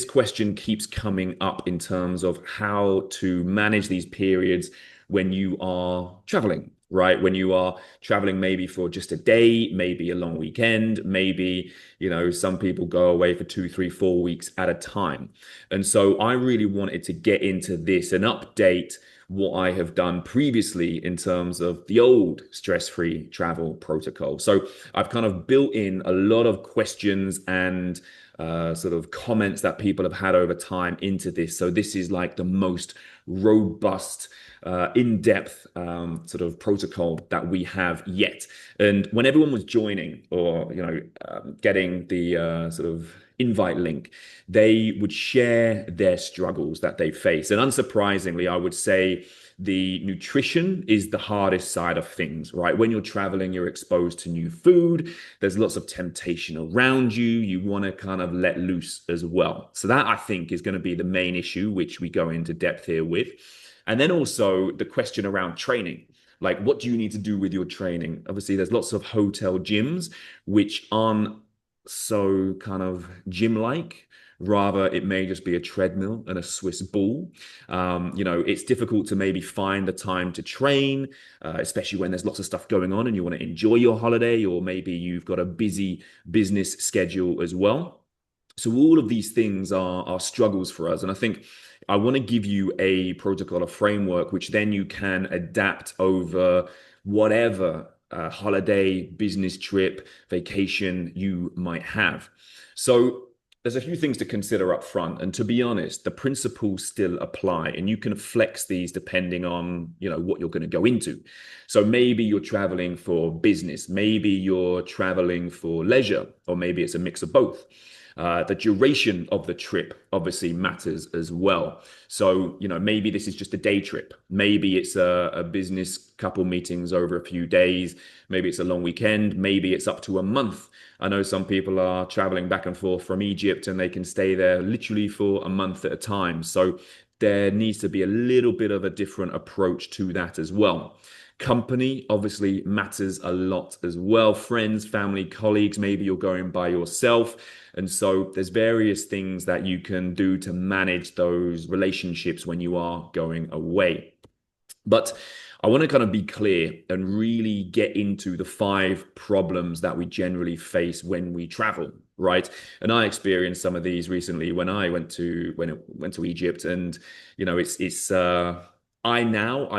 question keeps coming up in terms of how to manage these periods when you are traveling, right? When you are traveling maybe for just a day, maybe a long weekend, maybe, some people go away for 2, 3, 4 weeks at a time. And so I really wanted to get into this and update what I have done previously in terms of the old stress-free travel protocol. So I've kind of built in a lot of questions and sort of comments that people have had over time into this. So this is like the most robust, in-depth sort of protocol that we have yet. And when everyone was joining or, getting the sort of invite link, they would share their struggles that they face. And unsurprisingly, I would say the nutrition is the hardest side of things, right? When you're traveling, you're exposed to new food. There's lots of temptation around you. You want to kind of let loose as well. So that, I think, is going to be the main issue, which we go into depth here with. And then also the question around training. Like, what do you need to do with your training? Obviously, there's lots of hotel gyms which aren't so kind of gym-like. Rather, it may just be a treadmill and a Swiss ball. It's difficult to maybe find the time to train, especially when there's lots of stuff going on and you want to enjoy your holiday, or maybe you've got a busy business schedule as well. So all of these things are struggles for us. And I think I want to give you a protocol, a framework, which then you can adapt over whatever holiday, business trip, vacation you might have. So there's a few things to consider up front. And to be honest, the principles still apply, and you can flex these depending on, what you're going to go into. So maybe you're traveling for business, maybe you're traveling for leisure, or maybe it's a mix of both. The duration of the trip obviously matters as well. So, maybe this is just a day trip. Maybe it's a business couple meetings over a few days. Maybe it's a long weekend. Maybe it's up to a month. I know some people are traveling back and forth from Egypt and they can stay there literally for a month at a time. So there needs to be a little bit of a different approach to that as well. Company obviously matters a lot as well. Friends, family, colleagues, maybe you're going by yourself. And so there's various things that you can do to manage those relationships when you are going away. But I want to kind of be clear and really get into the 5 problems that we generally face when we travel, right? And I experienced some of these recently when I went to Egypt, and I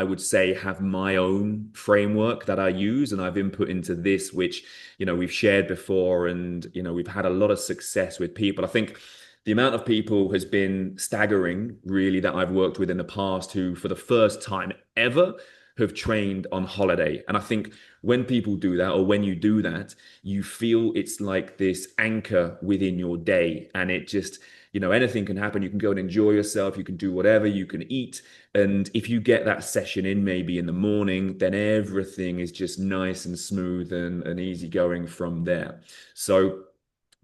would say have my own framework that I use and I've input into this, which, we've shared before, and, we've had a lot of success with people. I think the amount of people has been staggering, really, that I've worked with in the past who, for the first time ever, have trained on holiday. And I think when people do that, or when you do that, you feel it's like this anchor within your day, and it just, anything can happen. You can go and enjoy yourself. You can do whatever, you can eat. And if you get that session in maybe in the morning, then everything is just nice and smooth and easy going from there. So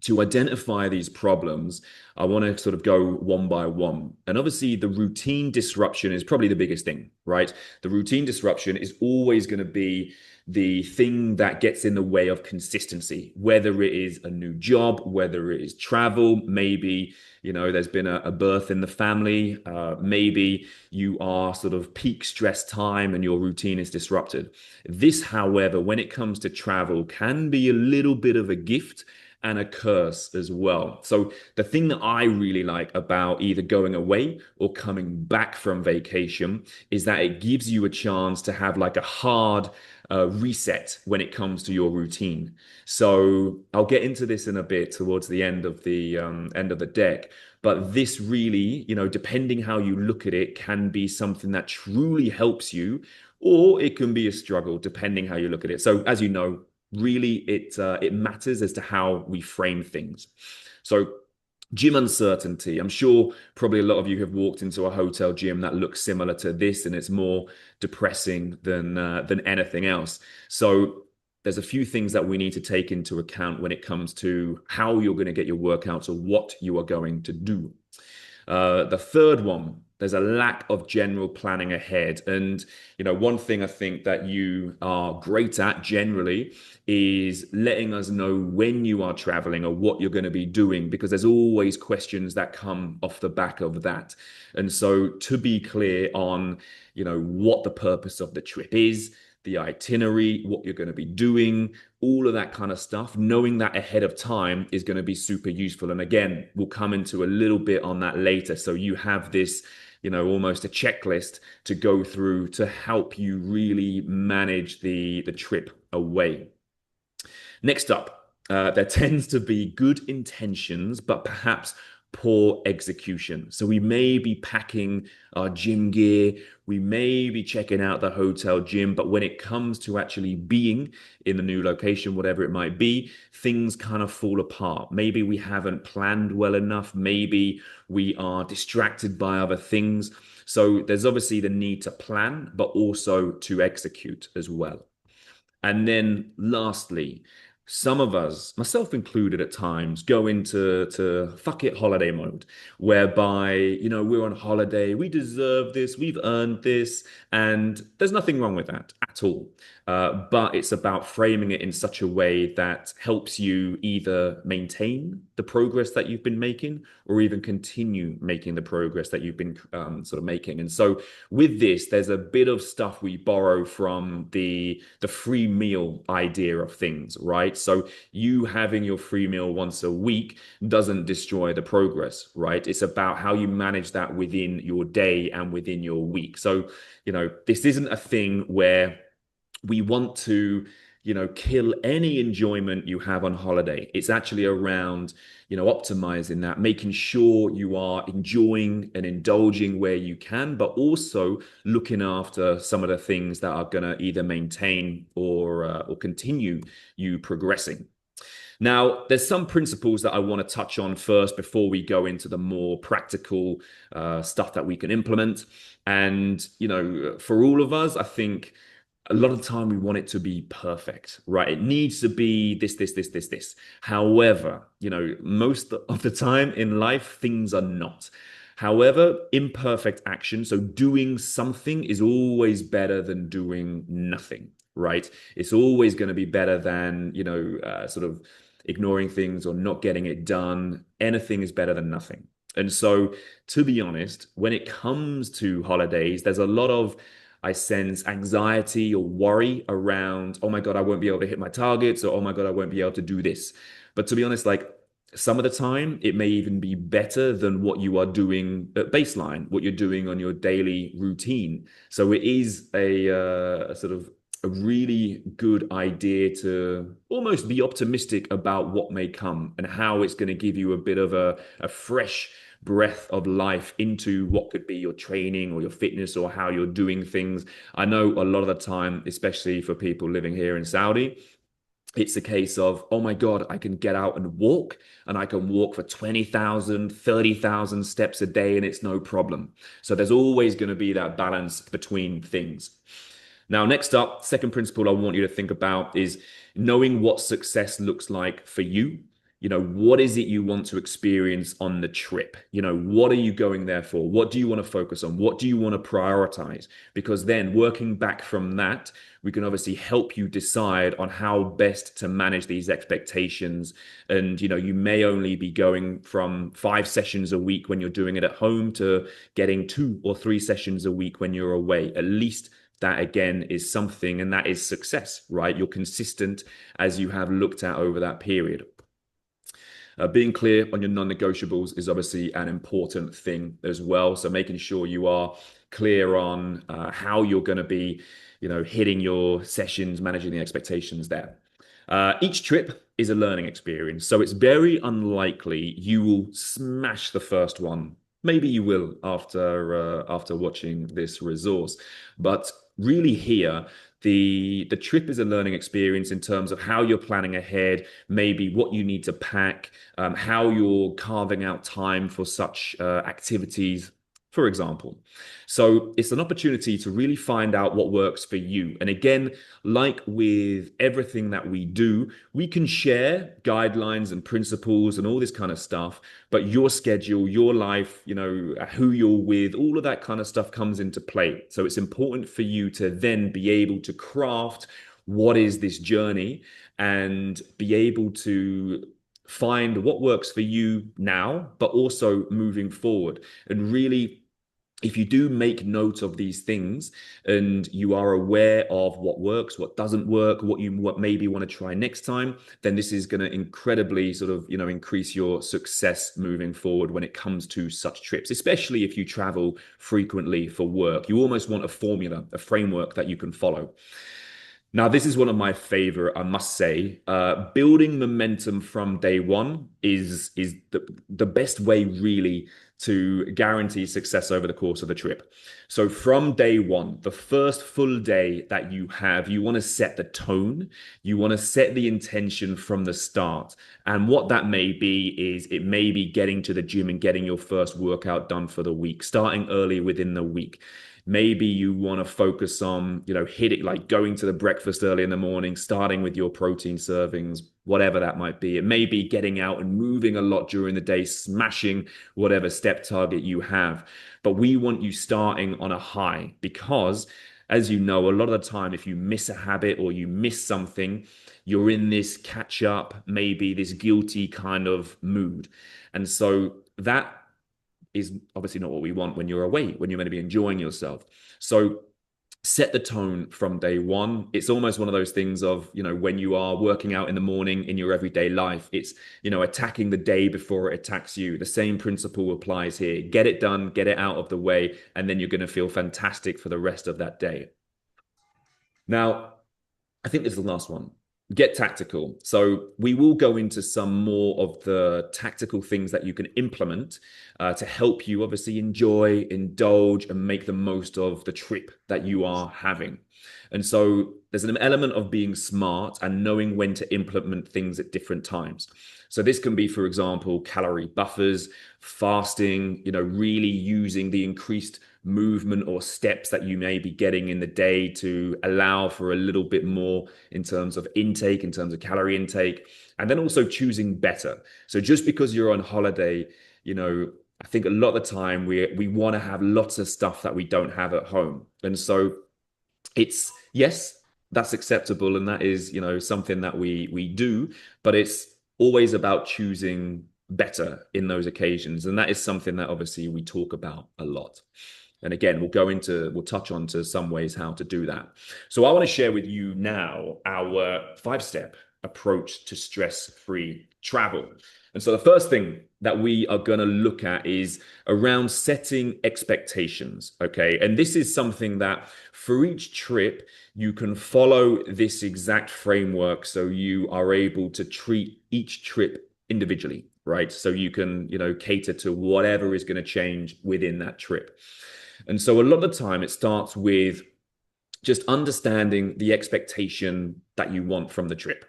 to identify these problems, I want to sort of go one by one. And obviously, the routine disruption is probably the biggest thing, right? The routine disruption is always going to be the thing that gets in the way of consistency, whether it is a new job, whether it is travel, maybe, there's been a birth in the family, maybe you are sort of peak stress time and your routine is disrupted. This, however, when it comes to travel, can be a little bit of a gift and a curse as well. So the thing that I really like about either going away or coming back from vacation is that it gives you a chance to have like a hard reset when it comes to your routine. So I'll get into this in a bit towards the end of the deck. But this really, depending how you look at it, can be something that truly helps you, or it can be a struggle depending how you look at it. So as you know, really, it matters as to how we frame things. So gym uncertainty. I'm sure probably a lot of you have walked into a hotel gym that looks similar to this, and it's more depressing than anything else. So there's a few things that we need to take into account when it comes to how you're going to get your workouts or what you are going to do. The third one There's a lack of general planning ahead. And, one thing I think that you are great at generally is letting us know when you are traveling or what you're going to be doing, because there's always questions that come off the back of that. And so to be clear on, what the purpose of the trip is, the itinerary, what you're going to be doing, all of that kind of stuff, knowing that ahead of time is going to be super useful. And again, we'll come into a little bit on that later. So you have this, almost a checklist to go through to help you really manage the trip away. Next up, there tends to be good intentions, but perhaps poor execution. So we may be packing our gym gear, we may be checking out the hotel gym, but when it comes to actually being in the new location, whatever it might be, things kind of fall apart. Maybe we haven't planned well enough. Maybe we are distracted by other things. So there's obviously the need to plan, but also to execute as well. And then lastly, some of us, myself included at times, go into fuck it holiday mode, whereby, we're on holiday, we deserve this, we've earned this, and there's nothing wrong with that at all. But it's about framing it in such a way that helps you either maintain the progress that you've been making or even continue making the progress that you've been sort of making. And so with this, there's a bit of stuff we borrow from the free meal idea of things, right? So you having your free meal once a week doesn't destroy the progress, right? It's about how you manage that within your day and within your week. So, this isn't a thing where we want to, kill any enjoyment you have on holiday. It's actually around, optimizing that, making sure you are enjoying and indulging where you can, but also looking after some of the things that are going to either maintain or continue you progressing. Now, there's some principles that I want to touch on first before we go into the more practical stuff that we can implement. And, for all of us, I think a lot of the time we want it to be perfect, right? It needs to be this. However, most of the time in life, things are not. However, imperfect action, so doing something is always better than doing nothing, right? It's always going to be better than, sort of ignoring things or not getting it done. Anything is better than nothing. And so, to be honest, when it comes to holidays, there's a lot of, I sense, anxiety or worry around, oh my God, I won't be able to hit my targets, or oh my God, I won't be able to do this. But to be honest, like some of the time, it may even be better than what you are doing at baseline, what you're doing on your daily routine. So it is a sort of a really good idea to almost be optimistic about what may come and how it's going to give you a bit of a fresh breath of life into what could be your training or your fitness or how you're doing things. I know a lot of the time, especially for people living here in Saudi, it's a case of, oh my God, I can get out and walk, and I can walk for 20,000, 30,000 steps a day and it's no problem. So there's always going to be that balance between things. Now, next up, second principle I want you to think about is knowing what success looks like for you. What is it you want to experience on the trip? What are you going there for? What do you want to focus on? What do you want to prioritize? Because then working back from that, we can obviously help you decide on how best to manage these expectations. And, you may only be going from 5 sessions a week when you're doing it at home to getting 2 or 3 sessions a week when you're away. At least that again is something, and that is success, right? You're consistent as you have looked at over that period. Being clear on your non-negotiables is obviously an important thing as well. So making sure you are clear on how you're going to be, hitting your sessions, managing the expectations there. Each trip is a learning experience. So it's very unlikely you will smash the first one. Maybe you will after watching this resource, but really here, the trip is a learning experience in terms of how you're planning ahead, maybe what you need to pack, how you're carving out time for such activities. for example. So it's an opportunity to really find out what works for you. And again, like with everything that we do, we can share guidelines and principles and all this kind of stuff, but your schedule, your life, who you're with, all of that kind of stuff comes into play. So it's important for you to then be able to craft what is this journey and be able to find what works for you now, but also moving forward. And really, if you do make note of these things and you are aware of what works, what doesn't work, what maybe want to try next time, then this is going to incredibly sort of, increase your success moving forward when it comes to such trips, especially if you travel frequently for work. You almost want a formula, a framework that you can follow. Now, this is one of my favorite, I must say. Building momentum from day one is the best way, really, to guarantee success over the course of the trip. So from day one, the first full day that you have, you want to set the tone. You want to set the intention from the start. And what that may be is it may be getting to the gym and getting your first workout done for the week, starting early within the week. Maybe you want to focus on, hitting, like going to the breakfast early in the morning, starting with your protein servings, whatever that might be. It may be getting out and moving a lot during the day, smashing whatever step target you have. But we want you starting on a high because, as you know, a lot of the time, if you miss a habit or you miss something, you're in this catch up, maybe this guilty kind of mood. And so that is obviously not what we want when you're away, when you're going to be enjoying yourself. So set the tone from day one. It's almost one of those things of, when you are working out in the morning in your everyday life, it's, attacking the day before it attacks you. The same principle applies here. Get it done, get it out of the way, and then you're going to feel fantastic for the rest of that day. Now, I think this is the last one. Get tactical. So we will go into some more of the tactical things that you can implement to help you obviously enjoy, indulge, and make the most of the trip that you are having. And so there's an element of being smart and knowing when to implement things at different times. So this can be, for example, calorie buffers, fasting, really using the increased movement or steps that you may be getting in the day to allow for a little bit more in terms of intake, in terms of calorie intake, and then also choosing better. So just because you're on holiday, I think a lot of the time we want to have lots of stuff that we don't have at home. And so it's, yes, that's acceptable. And that is, something that we do, but it's always about choosing better in those occasions. And that is something that obviously we talk about a lot. And again, we'll touch on to some ways how to do that. So I want to share with you now our 5-step approach to stress-free travel. And so the first thing that we are going to look at is around setting expectations. Okay. And this is something that for each trip, you can follow this exact framework. So you are able to treat each trip individually, right? So you can, cater to whatever is going to change within that trip. And so a lot of the time it starts with just understanding the expectation that you want from the trip.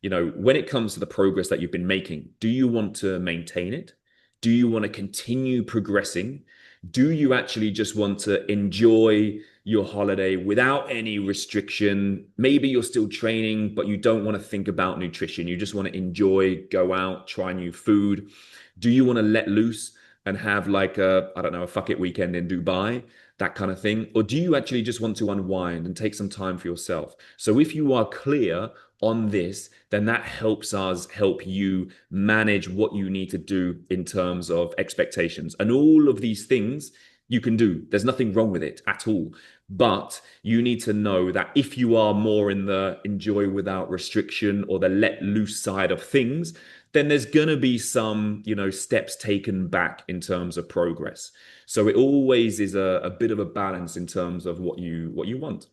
When it comes to the progress that you've been making, do you want to maintain it? Do you want to continue progressing? Do you actually just want to enjoy your holiday without any restriction? Maybe you're still training, but you don't want to think about nutrition. You just want to enjoy, go out, try new food. Do you want to let loose and have like a fuck it weekend in Dubai, that kind of thing? Or do you actually just want to unwind and take some time for yourself? So if you are clear on this, then that helps us help you manage what you need to do in terms of expectations. And all of these things you can do. There's nothing wrong with it at all. But you need to know that if you are more in the enjoy without restriction or the let loose side of things, then there's going to be some, steps taken back in terms of progress. So it always is a bit of a balance in terms of what you want.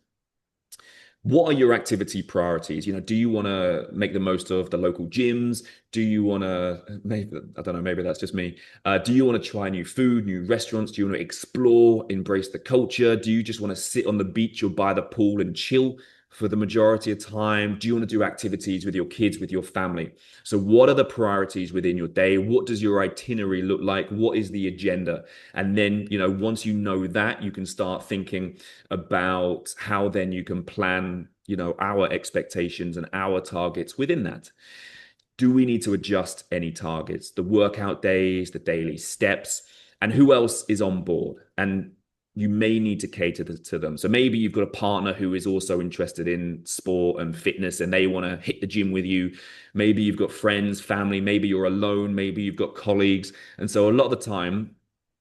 What are your activity priorities? Do you want to make the most of the local gyms? Do you want to, maybe, I don't know, maybe that's just me. Do you want to try new food, new restaurants? Do you want to explore, embrace the culture? Do you just want to sit on the beach or by the pool and chill? for the majority of time? Do you want to do activities with your kids, with your family? So what are the priorities within your day? What does your itinerary look like? What is the agenda? And then, once you know that, you can start thinking about how then you can plan, our expectations and our targets within that. Do we need to adjust any targets, the workout days, the daily steps, and who else is on board? And you may need to cater to them. So maybe you've got a partner who is also interested in sport and fitness and they want to hit the gym with you. Maybe you've got friends, family, maybe you're alone, maybe you've got colleagues. And so a lot of the time,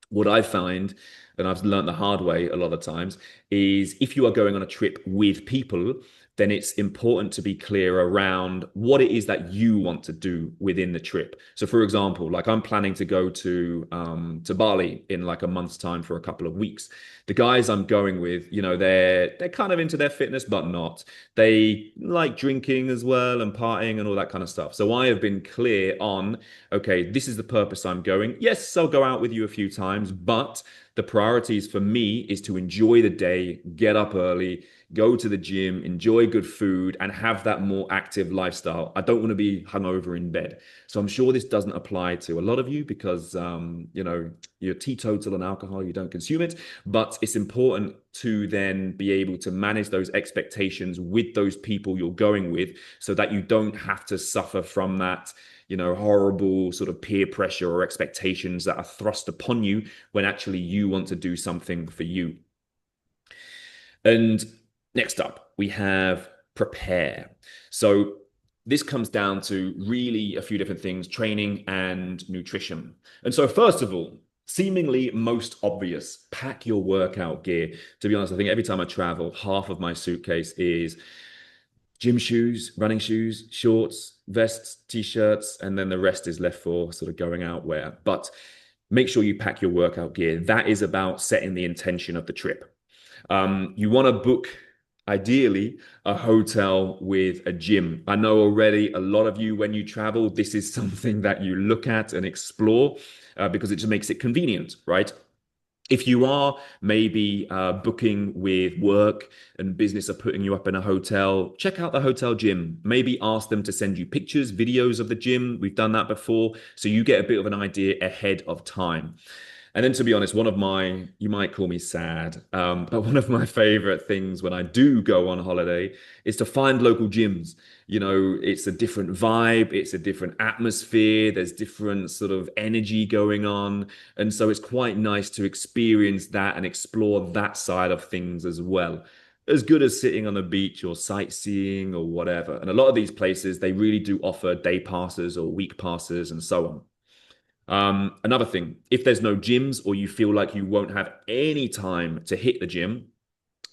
what I find, and I've learned the hard way a lot of times, is if you are going on a trip with people, then it's important to be clear around what it is that you want to do within the trip. So, for example, like I'm planning to go to Bali in like a month's time for a couple of weeks. The guys I'm going with, they're kind of into their fitness, but not. They like drinking as well and partying and all that kind of stuff. So I have been clear on, okay, this is the purpose I'm going. Yes, I'll go out with you a few times, but the priorities for me is to enjoy the day, get up early, go to the gym, enjoy good food, and have that more active lifestyle. I don't want to be hungover in bed. So I'm sure this doesn't apply to a lot of you because, you're teetotal on alcohol, you don't consume it. But it's important to then be able to manage those expectations with those people you're going with so that you don't have to suffer from that horrible sort of peer pressure or expectations that are thrust upon you when actually you want to do something for you. And next up, we have prepare. So this comes down to really a few different things, training and nutrition. And so first of all, seemingly most obvious, pack your workout gear. To be honest, I think every time I travel, half of my suitcase is gym shoes, running shoes, shorts, vests, t-shirts, and then the rest is left for sort of going out wear. But make sure you pack your workout gear. That is about setting the intention of the trip. You want to book, ideally, a hotel with a gym. I know already a lot of you, when you travel, this is something that you look at and explore because it just makes it convenient, right? If you are maybe booking with work and business are putting you up in a hotel, check out the hotel gym. Maybe ask them to send you pictures, videos of the gym. We've done that before. So you get a bit of an idea ahead of time. And then, to be honest, you might call me sad, but one of my favorite things when I do go on holiday is to find local gyms. It's a different vibe, it's a different atmosphere, there's different sort of energy going on. And so it's quite nice to experience that and explore that side of things as well. As good as sitting on the beach or sightseeing or whatever. And a lot of these places, they really do offer day passes or week passes and so on. Another thing, if there's no gyms or you feel like you won't have any time to hit the gym,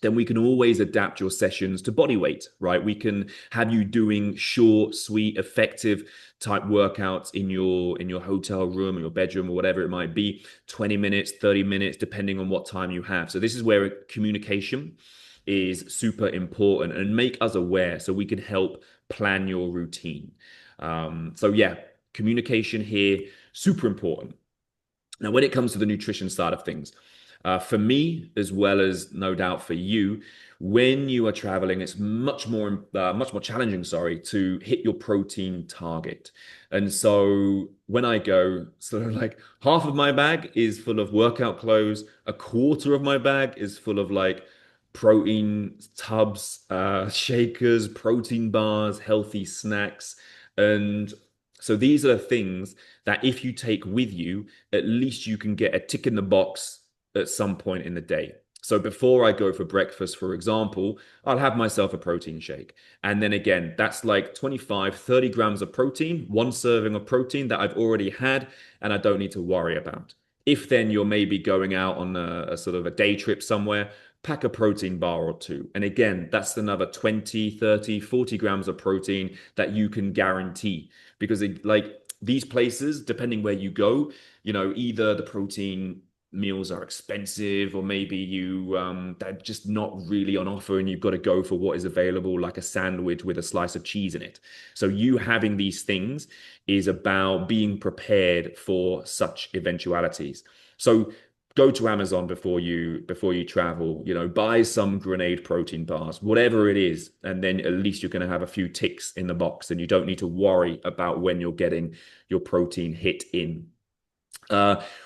then we can always adapt your sessions to body weight, right? We can have you doing short, sweet, effective type workouts in your hotel room or your bedroom or whatever it might be, 20 minutes, 30 minutes, depending on what time you have. So this is where communication is super important and make us aware so we can help plan your routine. So yeah, communication here, super important. Now, when it comes to the nutrition side of things, for me, as well as no doubt for you, when you are traveling, it's much more challenging, to hit your protein target. And so when I go, sort of like half of my bag is full of workout clothes, a quarter of my bag is full of like protein tubs, shakers, protein bars, healthy snacks. And so these are the things that if you take with you, at least you can get a tick in the box at some point in the day. So before I go for breakfast, for example, I'll have myself a protein shake. And then again, that's like 25, 30 grams of protein, one serving of protein that I've already had and I don't need to worry about. If then you're maybe going out on a sort of a day trip somewhere, pack a protein bar or two. And again, that's another 20, 30, 40 grams of protein that you can guarantee because these places, depending where you go, either the protein meals are expensive or maybe they're just not really on offer and you've got to go for what is available, like a sandwich with a slice of cheese in it. So you having these things is about being prepared for such eventualities. So go to Amazon before you travel, buy some Grenade protein bars, whatever it is, and then at least you're going to have a few ticks in the box and you don't need to worry about when you're getting your protein hit in.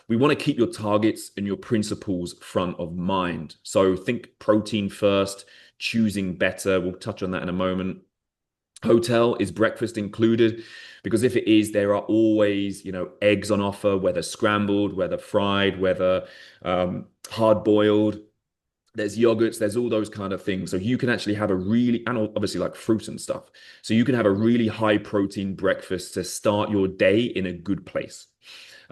We want to keep your targets and your principles front of mind. So think protein first, choosing better. We'll touch on that in a moment. Hotel, is breakfast included? Because if it is, there are always, eggs on offer, whether scrambled, whether fried, whether hard boiled. There's yogurts, there's all those kind of things. So you can actually have a really, and obviously like fruit and stuff. So you can have a really high protein breakfast to start your day in a good place.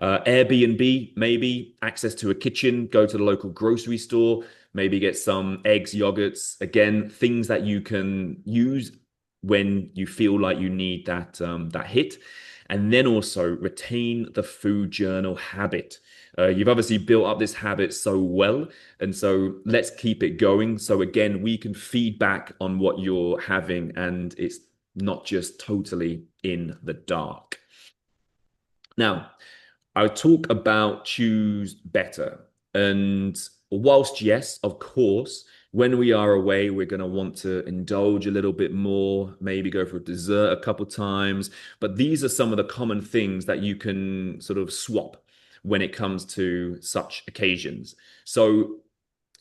Airbnb, maybe access to a kitchen, go to the local grocery store, maybe get some eggs, yogurts, again, things that you can use when you feel like you need that hit. And then also retain the food journal habit. You've obviously built up this habit so well, and so let's keep it going. So again, we can feedback on what you're having, and it's not just totally in the dark. Now, I talk about choose better. And whilst, yes, of course, when we are away, we're going to want to indulge a little bit more, maybe go for a dessert a couple times. But these are some of the common things that you can sort of swap when it comes to such occasions. So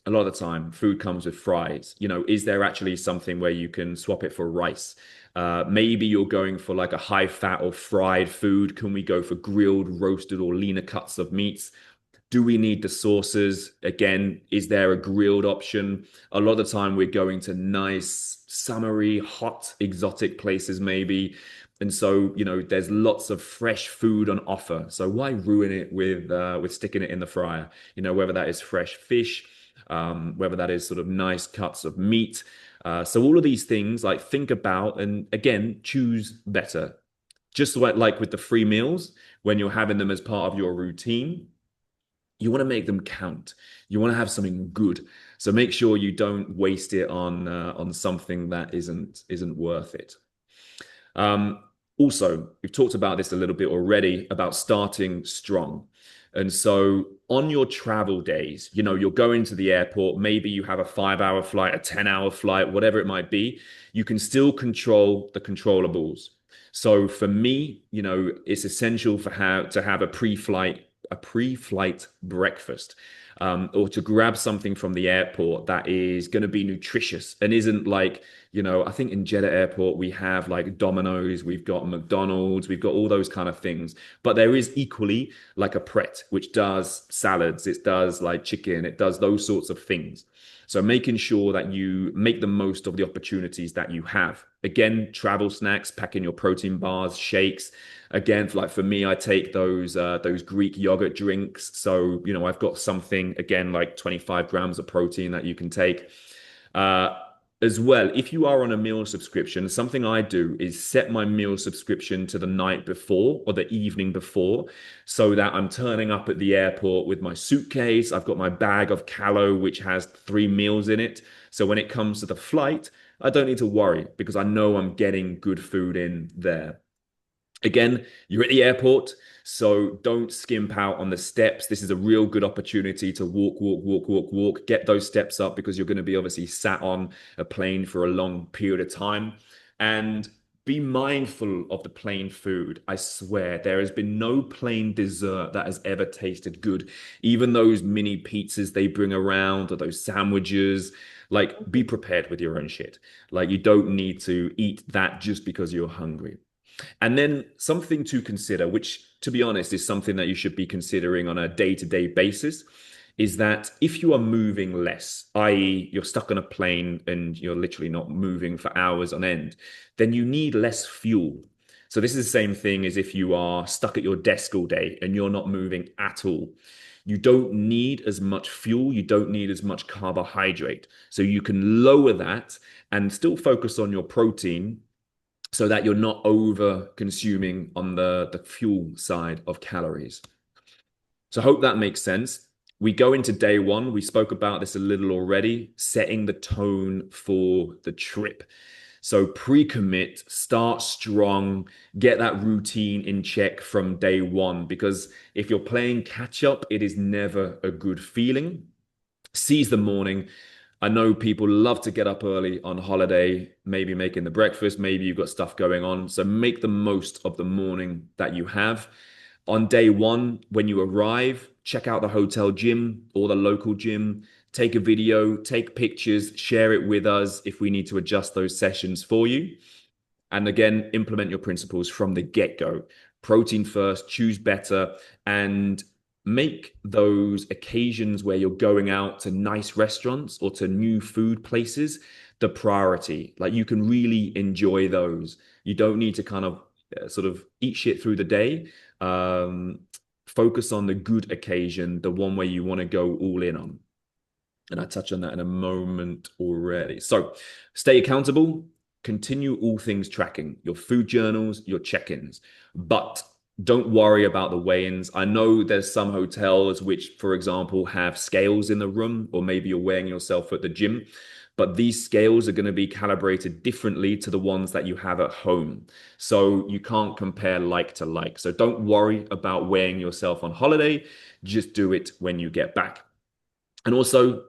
a lot of the time, food comes with fries. Is there actually something where you can swap it for rice? Maybe you're going for like a high fat or fried food. Can we go for grilled, roasted, or leaner cuts of meats? Do we need the sauces? Again, is there a grilled option? A lot of the time, we're going to nice, summery, hot, exotic places, maybe. And so, there's lots of fresh food on offer. So why ruin it with sticking it in the fryer? Whether that is fresh fish, whether that is sort of nice cuts of meat. So all of these things, like think about and again, choose better. Just like with the free meals, when you're having them as part of your routine, you want to make them count. You want to have something good. So make sure you don't waste it on something that isn't worth it. Also, we've talked about this a little bit already about starting strong. And so on your travel days, you're going to the airport, maybe you have a 5-hour flight, a 10-hour flight, whatever it might be, you can still control the controllables. So for me, it's essential to have a pre-flight breakfast, or to grab something from the airport that is going to be nutritious and isn't like, I think in Jeddah Airport, we have like Domino's, we've got McDonald's, we've got all those kind of things. But there is equally like a Pret, which does salads, it does like chicken, it does those sorts of things. So making sure that you make the most of the opportunities that you have. Again, travel snacks, packing your protein bars, shakes. Again, like for me, I take those Greek yogurt drinks. So, I've got something, again, like 25 grams of protein that you can take. As well, if you are on a meal subscription, something I do is set my meal subscription to the night before or the evening before, so that I'm turning up at the airport with my suitcase. I've got my bag of Callo, which has 3 meals in it. So when it comes to the flight, I don't need to worry because I know I'm getting good food in there. Again, you're at the airport, so don't skimp out on the steps. This is a real good opportunity to walk, get those steps up because you're going to be obviously sat on a plane for a long period of time. And be mindful of the plane food. I swear, there has been no plane dessert that has ever tasted good. Even those mini pizzas they bring around or those sandwiches, like be prepared with your own shit. Like you don't need to eat that just because you're hungry. And then something to consider, which to be honest is something that you should be considering on a day-to-day basis, is that if you are moving less, i.e., you're stuck on a plane and you're literally not moving for hours on end, then you need less fuel. So this is the same thing as if you are stuck at your desk all day and you're not moving at all. You don't need as much fuel, you don't need as much carbohydrate. So you can lower that and still focus on your protein so that you're not over consuming on the fuel side of calories. So I hope that makes sense. We go into day one. We spoke about this a little already, setting the tone for the trip. So pre-commit, start strong, get that routine in check from day one, because if you're playing catch up, it is never a good feeling. Seize the morning. I know people love to get up early on holiday, maybe making the breakfast, maybe you've got stuff going on. So make the most of the morning that you have. On day one, when you arrive, check out the hotel gym or the local gym, take a video, take pictures, share it with us if we need to adjust those sessions for you. And again, implement your principles from the get-go. Protein first, choose better, and make those occasions where you're going out to nice restaurants or to new food places the priority. Like you can really enjoy those. You don't need to kind of sort of eat shit through the day. Um, Focus on the good occasion, the one where you want to go all in on. And I touch on that in a moment already. So stay accountable, continue all things tracking, your food journals, your check-ins, but don't worry about the weigh-ins. I know there's some hotels which, for example, have scales in the room, or maybe you're weighing yourself at the gym, but these scales are going to be calibrated differently to the ones that you have at home. So you can't compare like to like. So don't worry about weighing yourself on holiday. Just do it when you get back. And also,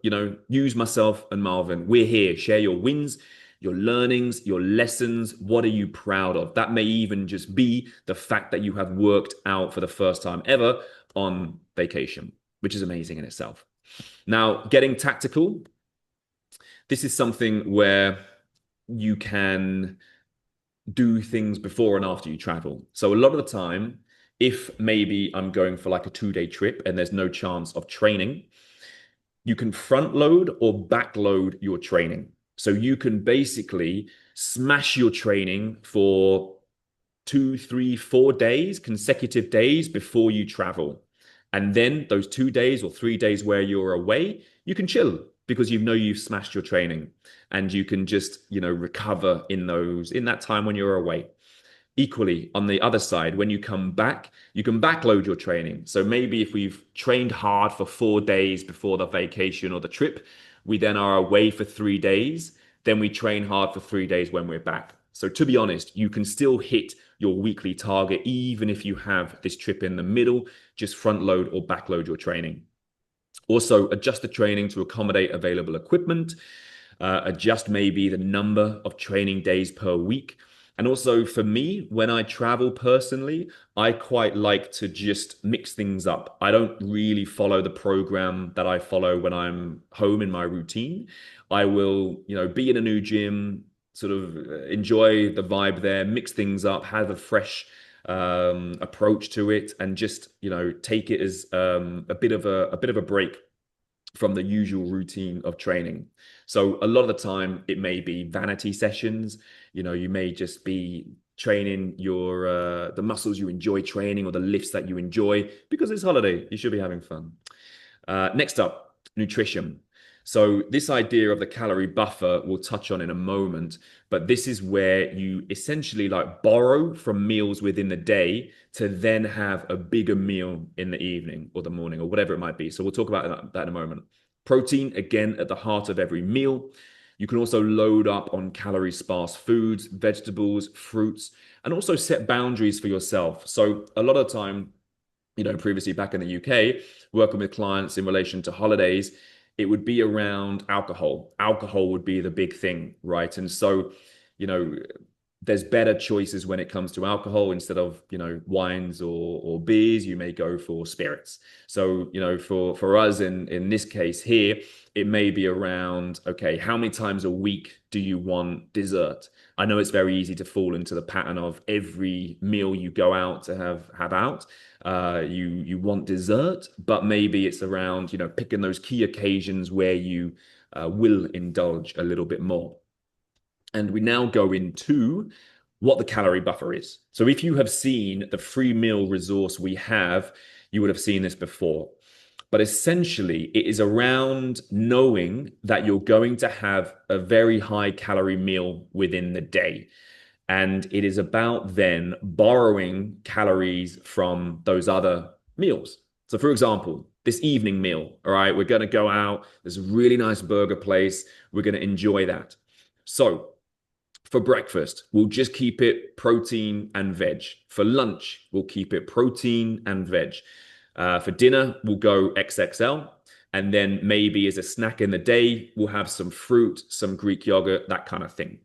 use myself and Marvin. We're here. Share your wins, your learnings, your lessons. What are you proud of? That may even just be the fact that you have worked out for the first time ever on vacation, which is amazing in itself. Now, getting tactical. This is something where you can do things before and after you travel. So a lot of the time, if maybe I'm going for like a 2-day trip and there's no chance of training, you can front load or back load your training. So you can basically smash your training for 2, 3, 4 days, consecutive days before you travel. And then those 2 days or 3 days where you're away, you can chill because you've smashed your training and you can just, recover in that time when you're away. Equally, on the other side, when you come back, you can backload your training. So maybe if we've trained hard for 4 days before the vacation or the trip, we then are away for 3 days, then we train hard for 3 days when we're back. So to be honest, you can still hit your weekly target, even if you have this trip in the middle, just front load or backload your training. Also, adjust the training to accommodate available equipment, adjust maybe the number of training days per week. And also for me, when I travel personally, I quite like to just mix things up. I don't really follow the program that I follow when I'm home in my routine. I will, be in a new gym, sort of enjoy the vibe there, mix things up, have a fresh approach to it, and just, take it as a bit of a break from the usual routine of training. So a lot of the time it may be vanity sessions. You may just be training your the muscles you enjoy training or the lifts that you enjoy because it's holiday. You should be having fun. Next up, nutrition. So this idea of the calorie buffer we'll touch on in a moment, but this is where you essentially like borrow from meals within the day to then have a bigger meal in the evening or the morning or whatever it might be. So we'll talk about that in a moment. Protein, again, at the heart of every meal. You can also load up on calorie sparse foods, vegetables, fruits, and also set boundaries for yourself. So a lot of the time, previously back in the UK, working with clients in relation to holidays, it would be around alcohol. Alcohol would be the big thing, right? And so, there's better choices when it comes to alcohol. Instead of, wines or beers, you may go for spirits. So, for us in this case here, it may be around, okay, how many times a week do you want dessert? I know it's very easy to fall into the pattern of every meal you go out to have out. You want dessert, but maybe it's around, picking those key occasions where you will indulge a little bit more. And we now go into what the calorie buffer is. So if you have seen the free meal resource we have, you would have seen this before. But essentially, it is around knowing that you're going to have a very high calorie meal within the day. And it is about then borrowing calories from those other meals. So for example, this evening meal, all right, we're going to go out. There's a really nice burger place. We're going to enjoy that. So For breakfast, we'll just keep it protein and veg. For lunch, we'll keep it protein and veg. For dinner, we'll go XXL. And then maybe as a snack in the day, we'll have some fruit, some Greek yogurt, that kind of thing.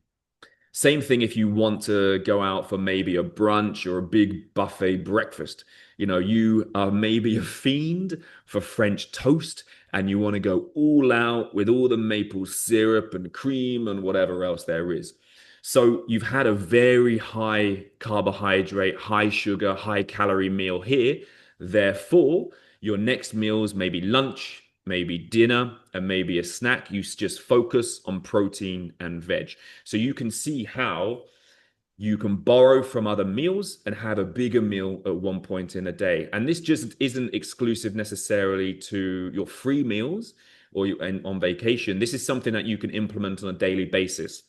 Same thing if you want to go out for maybe a brunch or a big buffet breakfast. You know, you are maybe a fiend for French toast and you want to go all out with all the maple syrup and cream and whatever else there is. So you've had a very high carbohydrate, high sugar, high calorie meal here. Therefore, your next meals, maybe lunch, maybe dinner, and maybe a snack, you just focus on protein and veg. So you can see how you can borrow from other meals and have a bigger meal at one point in a day. And this just isn't exclusive necessarily to your free meals or and on vacation. This is something that you can implement on a daily basis.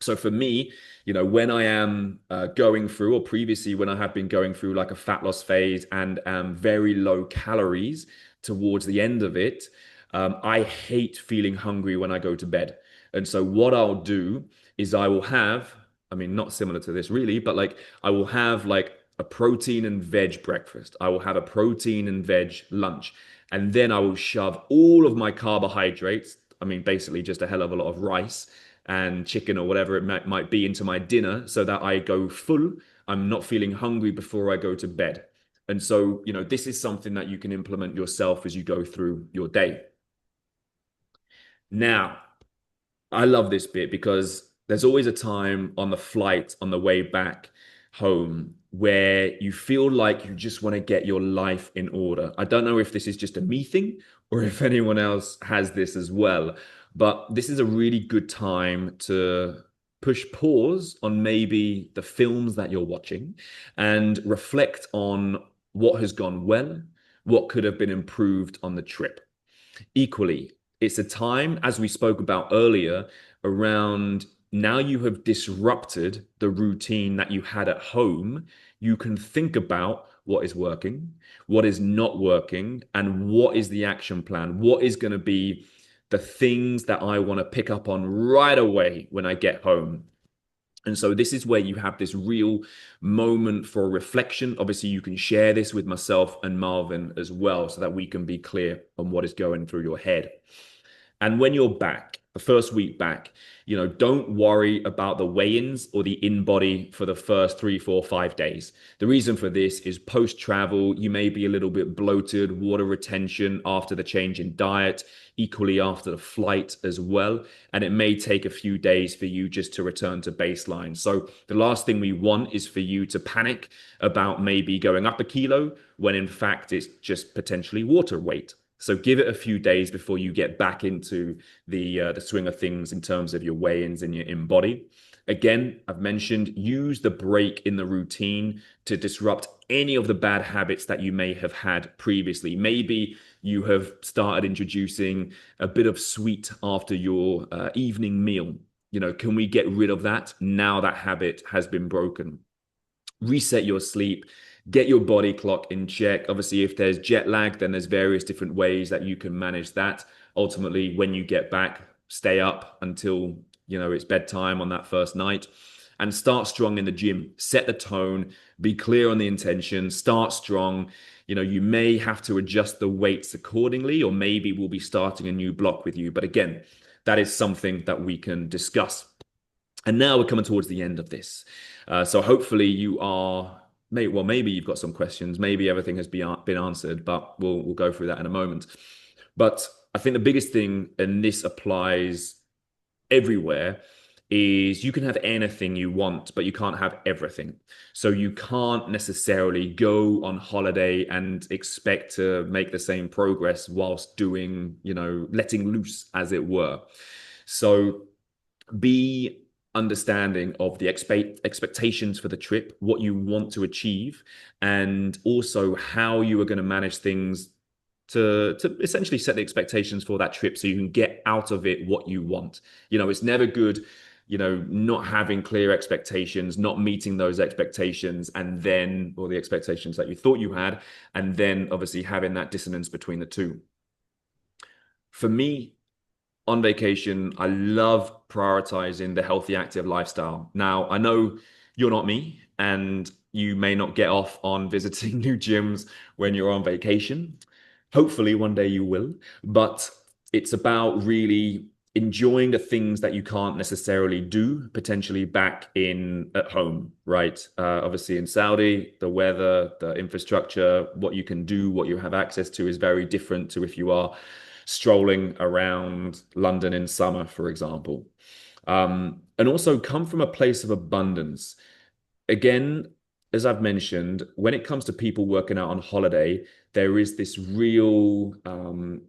So for me, you know, when I am going through, or previously when I have been going through like a fat loss phase and very low calories towards the end of it, I hate feeling hungry when I go to bed. And so what I'll do is I will have, I mean, not similar to this really, but like I will have like a protein and veg breakfast. I will have a protein and veg lunch. And then I will shove all of my carbohydrates, I mean, basically just a hell of a lot of rice and chicken or whatever it might be into my dinner so that I go full. I'm not feeling hungry before I go to bed. And so, you know, this is something that you can implement yourself as you go through your day. Now, I love this bit because there's always a time on the flight on the way back home where you feel like you just want to get your life in order. I don't know if this is just a me thing or if anyone else has this as well, but this is a really good time to push pause on maybe the films that you're watching and reflect on what has gone well, what could have been improved on the trip. Equally, it's a time, as we spoke about earlier, around now you have disrupted the routine that you had at home. You can think about what is working, what is not working, and what is the action plan? What is going to be the things that I want to pick up on right away when I get home? And so this is where you have this real moment for reflection. Obviously, you can share this with myself and Marvin as well so that we can be clear on what is going through your head. And when you're back, the first week back, you know, don't worry about the weigh-ins or the in-body for the first 3, 4, 5 days. The reason for this is post-travel, you may be a little bit bloated, water retention after the change in diet, equally after the flight as well. And it may take a few days for you just to return to baseline. So the last thing we want is for you to panic about maybe going up a kilo when in fact it's just potentially water weight. So give it a few days before you get back into the swing of things in terms of your weigh-ins and your in-body. Again, I've mentioned use the break in the routine to disrupt any of the bad habits that you may have had previously. Maybe you have started introducing a bit of sweet after your evening meal. You know, can we get rid of that now that habit has been broken? Reset your sleep, get your body clock in check. Obviously, if there's jet lag, then there's various different ways that you can manage that. Ultimately, when you get back, stay up until, you know, it's bedtime on that first night and start strong in the gym. Set the tone, be clear on the intention, start strong. You know, you may have to adjust the weights accordingly, or maybe we'll be starting a new block with you. But again, that is something that we can discuss. And now we're coming towards the end of this. So hopefully you are, maybe you've got some questions, maybe everything has been answered, but we'll go through that in a moment. But I think the biggest thing, and this applies everywhere, is you can have anything you want, but you can't have everything. So you can't necessarily go on holiday and expect to make the same progress whilst doing, you know, letting loose, as it were. So be understanding of the expectations for the trip, what you want to achieve, and also how you are going to manage things to essentially set the expectations for that trip so you can get out of it what you want. You know, it's never good, you know, not having clear expectations, not meeting those expectations, and then, or the expectations that you thought you had, and then obviously having that dissonance between the two. For me, on vacation, I love prioritizing the healthy, active lifestyle. Now, I know you're not me, and you may not get off on visiting new gyms when you're on vacation. Hopefully, one day you will, but it's about really enjoying the things that you can't necessarily do potentially back in at home, right? Obviously, in Saudi, the weather, the infrastructure, what you can do, what you have access to is very different to if you are strolling around London in summer, for example. And also come from a place of abundance. Again, as I've mentioned, when it comes to people working out on holiday, there is this real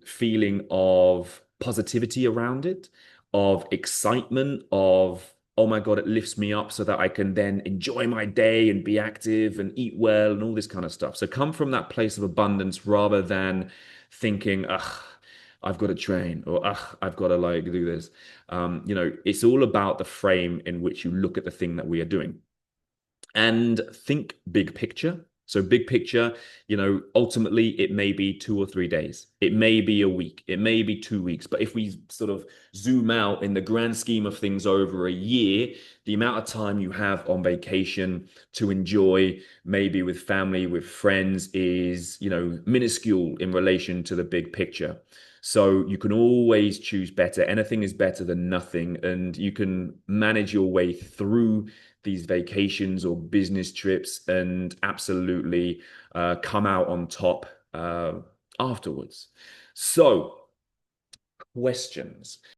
feeling of positivity around it, of excitement, of, oh my God, it lifts me up so that I can then enjoy my day and be active and eat well and all this kind of stuff. So come from that place of abundance rather than thinking, ugh, I've got to train or ugh, I've got to like do this. It's all about the frame in which you look at the thing that we are doing and think big picture. So big picture, ultimately it may be 2 or 3 days. It may be a week. It may be 2 weeks. But if we sort of zoom out in the grand scheme of things over a year, the amount of time you have on vacation to enjoy, maybe with family, with friends, is, minuscule in relation to the big picture. So you can always choose better. Anything is better than nothing. And you can manage your way through these vacations or business trips and absolutely come out on top afterwards. So, questions.